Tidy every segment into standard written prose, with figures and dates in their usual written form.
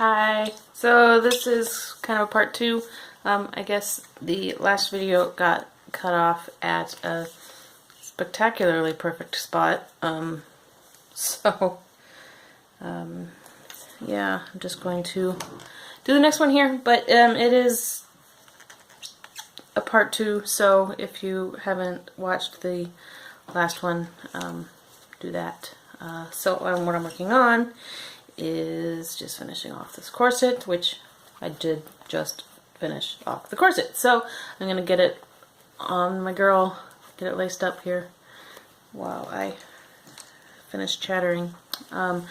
Hi. So this is kind of a part two. I guess the last video got cut off at a spectacularly perfect spot. Yeah, I'm just going to do the next one here, but it is a part two, so if you haven't watched the last one, do that. What I'm working on is just finishing off this corset, which I did just finish off the corset. So I'm going to get it on my girl, get it laced up here while I finish chattering. So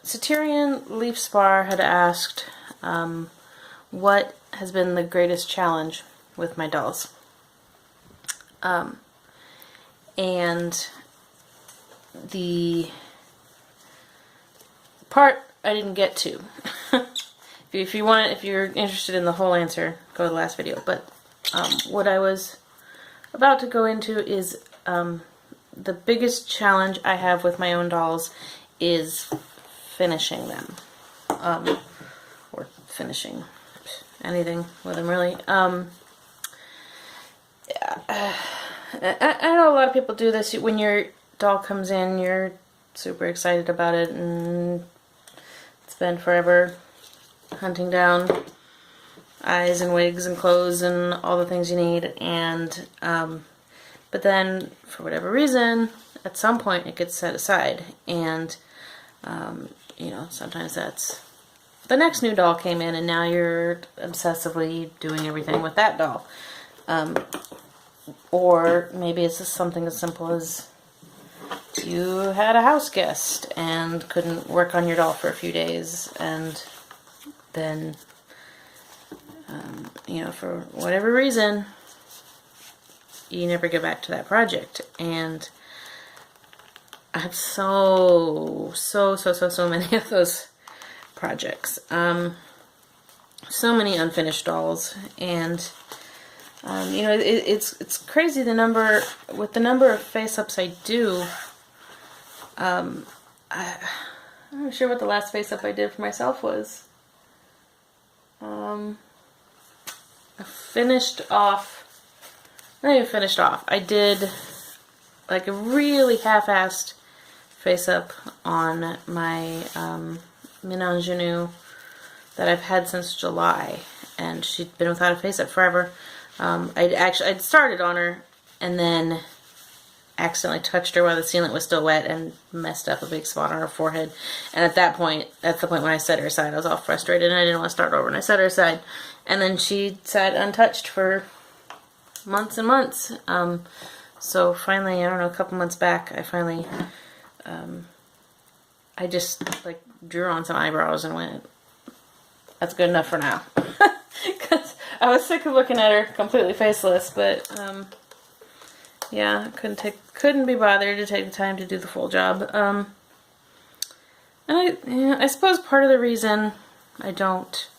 Satyrian Leaf Spar had asked what has been the greatest challenge with my dolls. And the part I didn't get to. if you're interested in the whole answer, go to the last video. But what I was about to go into is the biggest challenge I have with my own dolls is finishing them, or finishing anything with them, really. I know a lot of people do this. When your doll comes in, you're super excited about it and spend forever hunting down eyes and wigs and clothes and all the things you need, and but then for whatever reason at some point it gets set aside, and you know, sometimes that's the next new doll came in and now you're obsessively doing everything with that doll, or maybe it's just something as simple as you had a house guest and couldn't work on your doll for a few days, and then, you know, for whatever reason, you never get back to that project. And I have so many of those projects. So many unfinished dolls, and you know, it's crazy the number of face-ups I do. I'm not sure what the last face-up I did for myself was. I finished off, not even finished off, I did like a really half-assed face-up on my Min Ingenue that I've had since July, and she'd been without a face-up forever. I'd started on her and then accidentally touched her while the sealant was still wet and messed up a big spot on her forehead. And at that point, that's the point when I set her aside. I was all frustrated and I didn't want to start over, and I set her aside. And then she sat untouched for months and months. So finally, I don't know, a couple months back, I finally, I just like drew on some eyebrows and went, that's good enough for now. Because I was sick of looking at her completely faceless, but yeah, couldn't be bothered to take the time to do the full job. And I suppose part of the reason I don't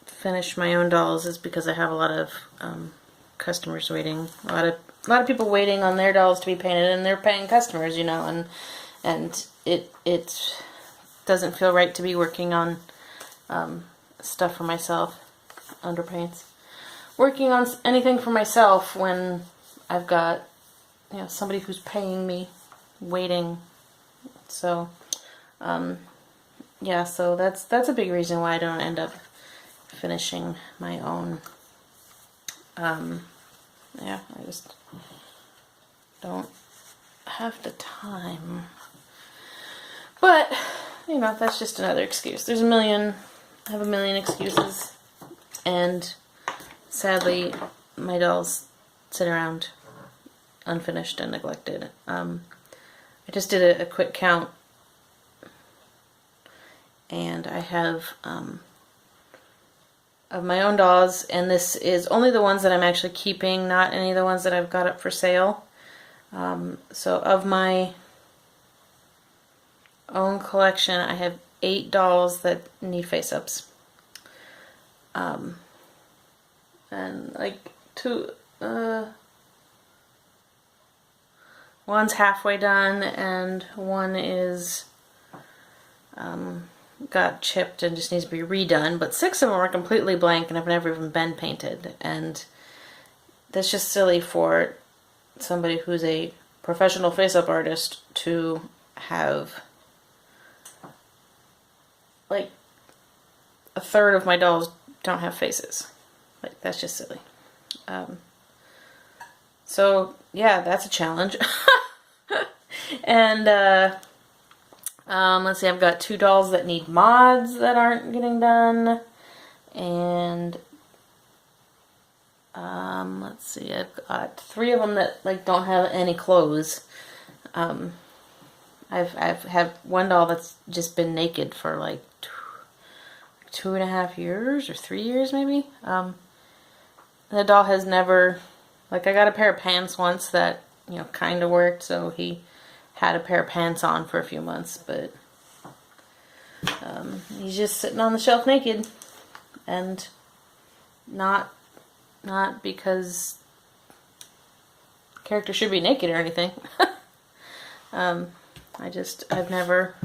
finish my own dolls is because I have a lot of customers waiting, a lot of people waiting on their dolls to be painted, and they're paying customers, you know, and it doesn't feel right to be working on stuff for myself, underpaints, working on anything for myself when I've got, you know, somebody who's paying me waiting. So yeah, so that's a big reason why I don't end up finishing my own. Yeah, I just don't have the time. But, you know, that's just another excuse. I have a million excuses, and sadly my dolls sit around unfinished and neglected. I just did a quick count, and I have of my own dolls, and this is only the ones that I'm actually keeping, not any of the ones that I've got up for sale. So of my own collection, I have 8 dolls that need face-ups. And like one's halfway done, and one is got chipped and just needs to be redone, but 6 of them are completely blank and have never even been painted. And that's just silly for somebody who's a professional face-up artist to have like a third of my dolls don't have faces. Like, that's just silly. So yeah, that's a challenge. And let's see, I've got 2 dolls that need mods that aren't getting done, and let's see, I've got 3 of them that like don't have any clothes. I've had 1 doll that's just been naked for like 2.5 years or 3 years maybe. The doll has never, like, I got a pair of pants once that, you know, kind of worked, so he had a pair of pants on for a few months, but he's just sitting on the shelf naked, and not because character should be naked or anything. I've never,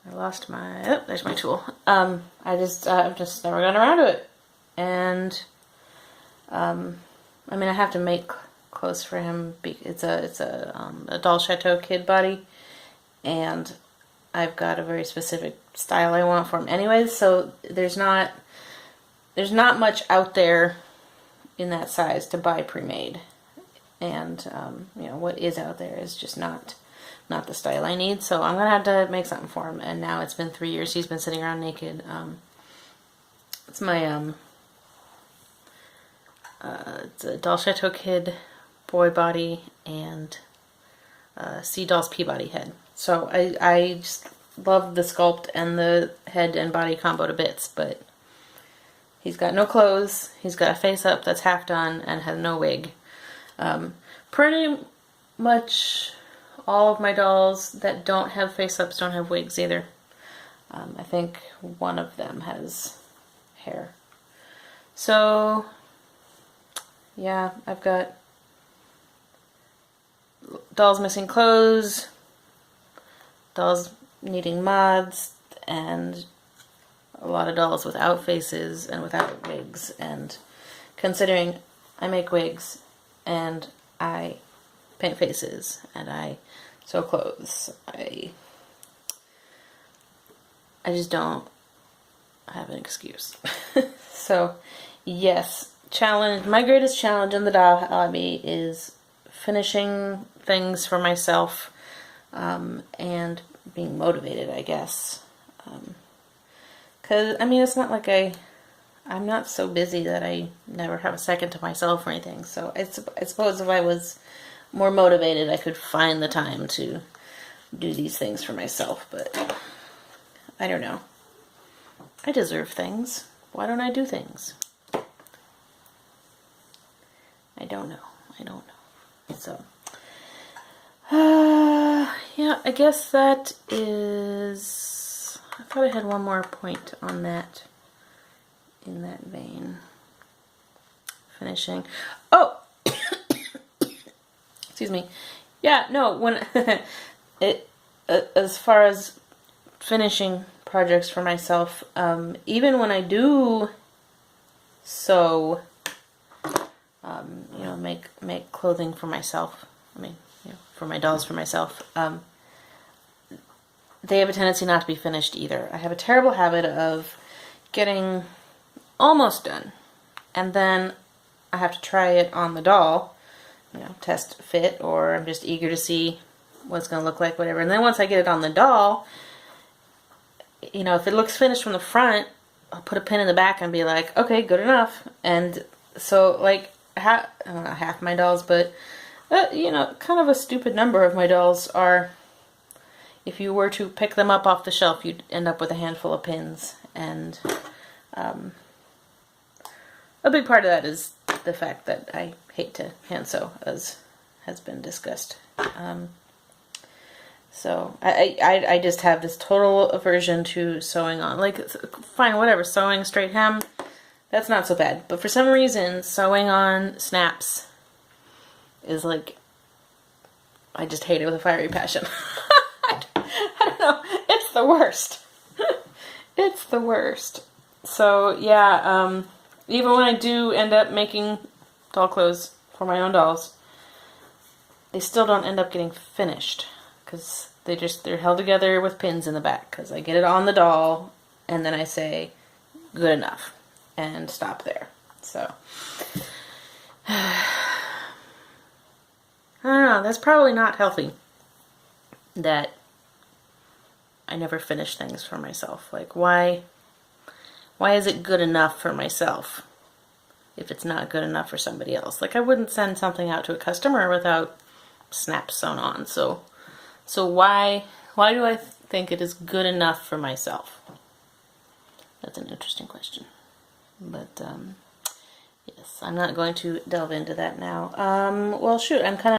I lost my, oh, there's my tool. I've just never gotten around to it. And, I mean, I have to make clothes for him. It's a Doll Chateau kid body, and I've got a very specific style I want for him anyways, so there's not much out there in that size to buy pre-made. And, you know, what is out there is just not the style I need, so I'm gonna have to make something for him. And now it's been 3 years he's been sitting around naked. It's my, it's a Doll Chateau kid boy body and Sea Doll's Peabody head. So I just love the sculpt and the head and body combo to bits, but he's got no clothes, he's got a face up that's half done, and has no wig. Pretty much all of my dolls that don't have face ups don't have wigs either. I think one of them has hair. So yeah, I've got dolls missing clothes, dolls needing mods, and a lot of dolls without faces and without wigs. And considering I make wigs and I paint faces and I sew clothes, I just don't have an excuse. So yes, my greatest challenge in the doll hobby is finishing things for myself, and being motivated, I guess. Because, I mean, it's not like I'm not so busy that I never have a second to myself or anything. So I suppose if I was more motivated, I could find the time to do these things for myself. But I don't know. I deserve things. Why don't I do things? I don't know. So, yeah, I guess that is, I thought I had one more point on that, in that vein. Finishing. Oh! Excuse me. Yeah, no, when, as far as finishing projects for myself, even when I do sew, you know, make clothing for myself, I mean, you know, for my dolls, for myself, they have a tendency not to be finished either. I have a terrible habit of getting almost done, and then I have to try it on the doll, you know, test fit, or I'm just eager to see what it's going to look like, whatever. And then once I get it on the doll, you know, if it looks finished from the front, I'll put a pin in the back and be like, okay, good enough. And so, like, I don't know, half my dolls, but, you know, kind of a stupid number of my dolls are, if you were to pick them up off the shelf, you'd end up with a handful of pins. And a big part of that is the fact that I hate to hand sew, as has been discussed. So I just have this total aversion to sewing on. Like, fine, whatever, sewing straight hem, that's not so bad. But for some reason, sewing on snaps is like, I just hate it with a fiery passion. I don't know. It's the worst. It's the worst. So yeah, even when I do end up making doll clothes for my own dolls, they still don't end up getting finished because they're held together with pins in the back because I get it on the doll and then I say good enough and stop there. So I don't know, that's probably not healthy that I never finish things for myself. Like why is it good enough for myself if it's not good enough for somebody else? Like I wouldn't send something out to a customer without snaps sewn on. So why do I think it is good enough for myself? That's an interesting question. But yes, I'm not going to delve into that now. Well, shoot, I'm kind of